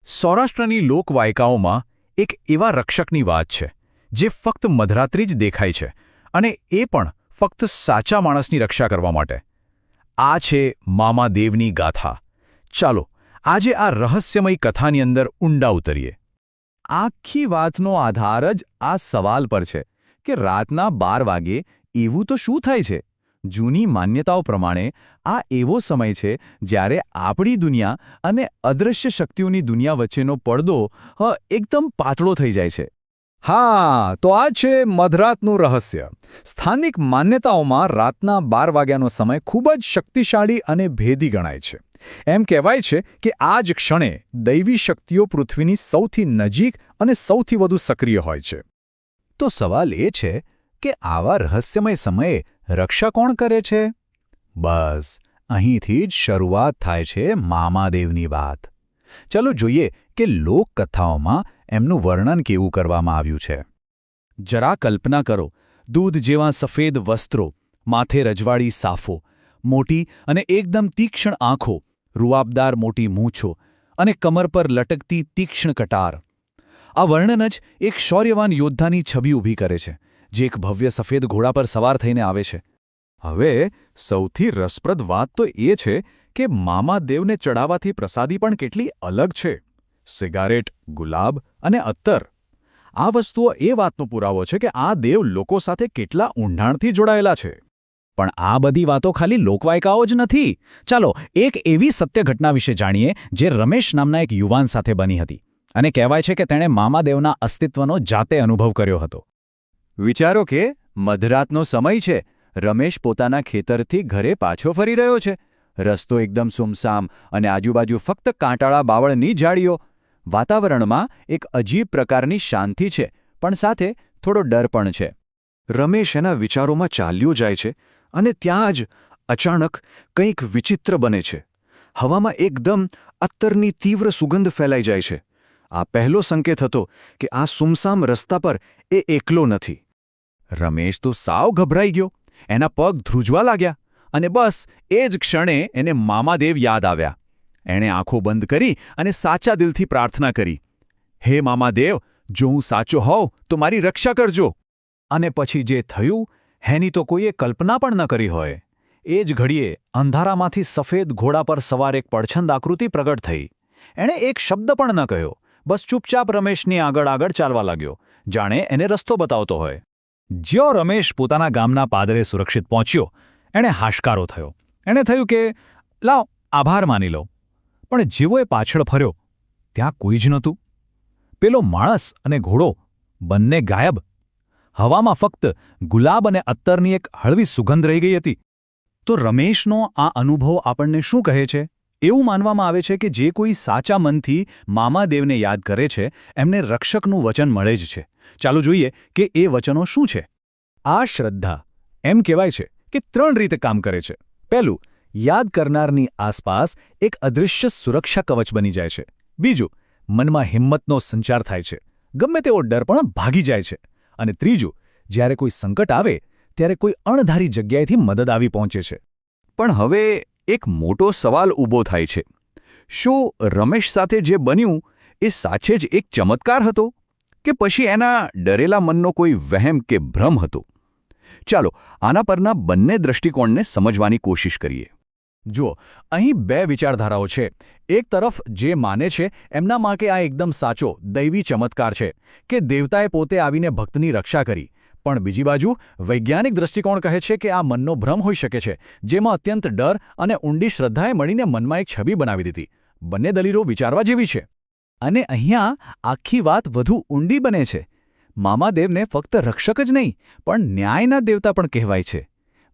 સૌરાષ્ટ્રની લોકવાયકાઓમાં એક એવા રક્ષકની વાત છે જે ફક્ત મધરાત્રિ જ દેખાય છે અને એ પણ ફક્ત સાચા માણસની રક્ષા કરવા માટે. આ છે મામા દેવની ગાથા. ચાલો આજે આ રહસ્યમય કથાની અંદર ઊંડા ઉતરીએ. આખી વાતનો આધાર જ આ સવાલ પર છે કે રાતના 12 વાગે એવું તો શું થાય છે? જૂની માન્યતાઓ પ્રમાણે આ એવો સમય છે જ્યારે આપણી દુનિયા અને અદૃશ્ય શક્તિઓની દુનિયા વચ્ચેનો પડદો એકદમ પાતળો થઈ જાય છે. હા, તો આ છે મધરાતનું રહસ્ય. સ્થાનિક માન્યતાઓમાં રાતના 12 વાગ્યાનો સમય ખૂબ જ શક્તિશાળી અને ભેદી ગણાય છે. એમ કહેવાય છે કે આ જ ક્ષણે દૈવી શક્તિઓ પૃથ્વીની સૌથી નજીક અને સૌથી વધુ સક્રિય હોય છે. તો સવાલ એ છે કે આવા રહસ્યમય સમયે રક્ષા કોણ કરે છે? બસ અહીંથી જ શરૂઆત થાય છે મામાદેવની વાત. ચલો જોઈએ કે લોકકથાઓમાં એમનું વર્ણન કેવું કરવામાં આવ્યું છે. જરા કલ્પના કરો, દૂધ જેવા સફેદ વસ્ત્રો, માથે રજવાડી સાફો, મોટી અને એકદમ તીક્ષ્ણ આંખો, રૂઆબદાર મોટી મૂંછો અને કમર પર લટકતી તીક્ષ્ણ કટાર. આ વર્ણન જ એક શૌર્યવાન યોદ્ધાની છબી ઊભી કરે છે, જે એક ભવ્ય સફેદ ઘોડા પર સવાર થઈને આવે છે. હવે સૌથી રસપ્રદ વાત તો એ છે કે મામાદેવને ચડાવવાથી પ્રસાદી પણ કેટલી અલગ છે. સિગારેટ, ગુલાબ અને અત્તર. આ વસ્તુઓ એ વાતનો પુરાવો છે કે આ દેવ લોકો સાથે કેટલા ઊંડાણથી જોડાયેલા છે. પણ આ બધી વાતો ખાલી લોકવાયકાઓ જ નથી. ચાલો એક એવી સત્ય ઘટના વિશે જાણીએ જે રમેશ નામના એક યુવાન સાથે બની હતી અને કહેવાય છે કે તેણે મામાદેવના અસ્તિત્વનો જાતે અનુભવ કર્યો હતો. વિચારો કે મધરાતનો સમય છે. રમેશ પોતાના ખેતરથી ઘરે પાછો ફરી રહ્યો છે. રસ્તો એકદમ સુમસામ અને આજુબાજુ ફક્ત કાંટાળા બાવળની ઝાડીઓ. વાતાવરણમાં એક અજીબ પ્રકારની શાંતિ છે, પણ સાથે થોડો ડર પણ છે. રમેશ એના વિચારોમાં ચાલ્યો જાય છે અને ત્યાં જ અચાનક કંઈક વિચિત્ર બને છે. હવામાં એકદમ અત્તરની તીવ્ર સુગંધ ફેલાઈ જાય છે. આ પહેલો સંકેત હતો કે આ સુમસામ રસ્તા પર એ એકલો નથી. રમેશ તો સાવ ગભરાઈ ગયો. એના પગ ધ્રુજવા લાગ્યા અને બસ એ જ ક્ષણે એને મામાદેવ યાદ આવ્યા. એણે આંખો બંધ કરી અને સાચા દિલથી પ્રાર્થના કરી, હે મામાદેવ, જો હું સાચો હોઉં તો મારી રક્ષા કરજો. અને પછી જે થયું એની તો કોઈએ કલ્પના પણ ન કરી હોય. એ જ ઘડીએ અંધારામાંથી સફેદ ઘોડા પર સવાર એક પડછંદ આકૃતિ પ્રગટ થઈ. એણે એક શબ્દ પણ ન કહ્યો, બસ ચૂપચાપ રમેશની આગળ ચાલવા લાગ્યો, જાણે એને રસ્તો બતાવતો હોય. જ્યો રમેશ પોતાના ગામના પાદરે સુરક્ષિત પહોંચ્યો, એણે હાશકારો થયો. એણે થયું કે લાવ આભાર માની લો. પણ જેવો એ પાછળ ફર્યો ત્યાં કોઈ જ નહોતું. પેલો માણસ અને ઘોડો બંને ગાયબ. હવામાં ફક્ત ગુલાબ અને અત્તરની એક હળવી સુગંધ રહી ગઈ હતી. તો રમેશનો આ અનુભવ આપણને શું કહે છે? એવું માનવામાં આવે છે કે જે કોઈ સાચા મનથી મામાદેવને યાદ કરે છે એમને રક્ષકનું વચન મળે જ છે. ચાલો જોઈએ કે એ વચનો શું છે. આ શ્રદ્ધા એમ કહેવાય છે કે 3 રીતે કામ કરે છે. પહેલું, યાદ કરનારની આસપાસ એક અદૃશ્ય સુરક્ષા કવચ બની જાય છે. બીજું, મનમાં હિંમતનો સંચાર થાય છે, ગમે તેવો ડર પણ ભાગી જાય છે. અને ત્રીજું, જ્યારે કોઈ સંકટ આવે ત્યારે કોઈ અણધારી જગ્યાએથી મદદ આવી પહોંચે છે. પણ હવે એક મોટો સવાલ ઊભો થાય છે. શું રમેશ સાથે જે બન્યું એ સાચે જ એક ચમત્કાર હતો કે પછી એના ડરેલા મનનો કોઈ વહેમ કે ભ્રમ હતો? ચાલો આના પરના બંને દૃષ્ટિકોણને સમજવાની કોશિશ કરીએ. જુઓ, અહીં 2 વિચારધારાઓ છે. એક તરફ જે માને છે એમના માટે આ એકદમ સાચો દૈવી ચમત્કાર છે કે દેવતાએ પોતે આવીને ભક્તની રક્ષા કરી. પણ બીજી બાજુ વૈજ્ઞાનિક દૃષ્ટિકોણ કહે છે કે આ મનનો ભ્રમ હોઈ શકે છે, જેમાં અત્યંત ડર અને ઊંડી શ્રદ્ધાએ મળીને મનમાં એક છબી બનાવી દીધી. બંને દલીલો વિચારવા જેવી છે. અને અહીંયા આખી વાત વધુ ઊંડી બને છે. મામાદેવને ફક્ત રક્ષક જ નહીં પણ ન્યાયના દેવતા પણ કહેવાય છે.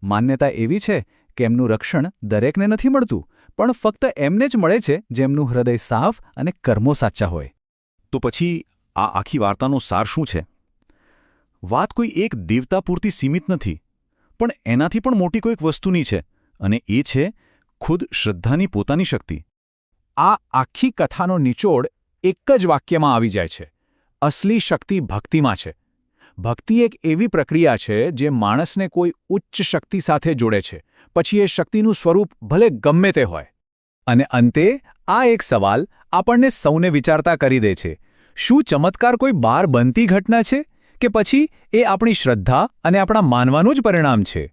માન્યતા એવી છે કે એમનું રક્ષણ દરેકને નથી મળતું, પણ ફક્ત એમને જ મળે છે જેમનું હૃદય સાફ અને કર્મો સાચા હોય. તો પછી આ આખી વાર્તાનો સાર શું છે? વાત કોઈ એક દેવતા પૂરતી સીમિત નથી, પણ એનાથી પણ મોટી કોઈક વસ્તુની છે, અને એ છે ખુદ શ્રદ્ધાની પોતાની શક્તિ. આ આખી કથાનો નિચોડ એક જ વાક્યમાં આવી જાય છે: અસલી શક્તિ ભક્તિમાં છે. ભક્તિ એક એવી પ્રક્રિયા છે જે માણસને કોઈ ઉચ્ચ શક્તિ સાથે જોડે છે, પછી એ શક્તિનું સ્વરૂપ ભલે ગમે તે હોય. અને અંતે આ એક સવાલ આપણને સૌને વિચારતા કરી દે છે. શું ચમત્કાર કોઈ બાર બનતી ઘટના છે કે પછી એ આપણી શ્રદ્ધા અને આપણા માનવાનું જ પરિણામ છે?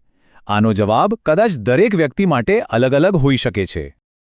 આનો જવાબ કદાચ દરેક વ્યક્તિ માટે અલગ અલગ હોઈ શકે છે.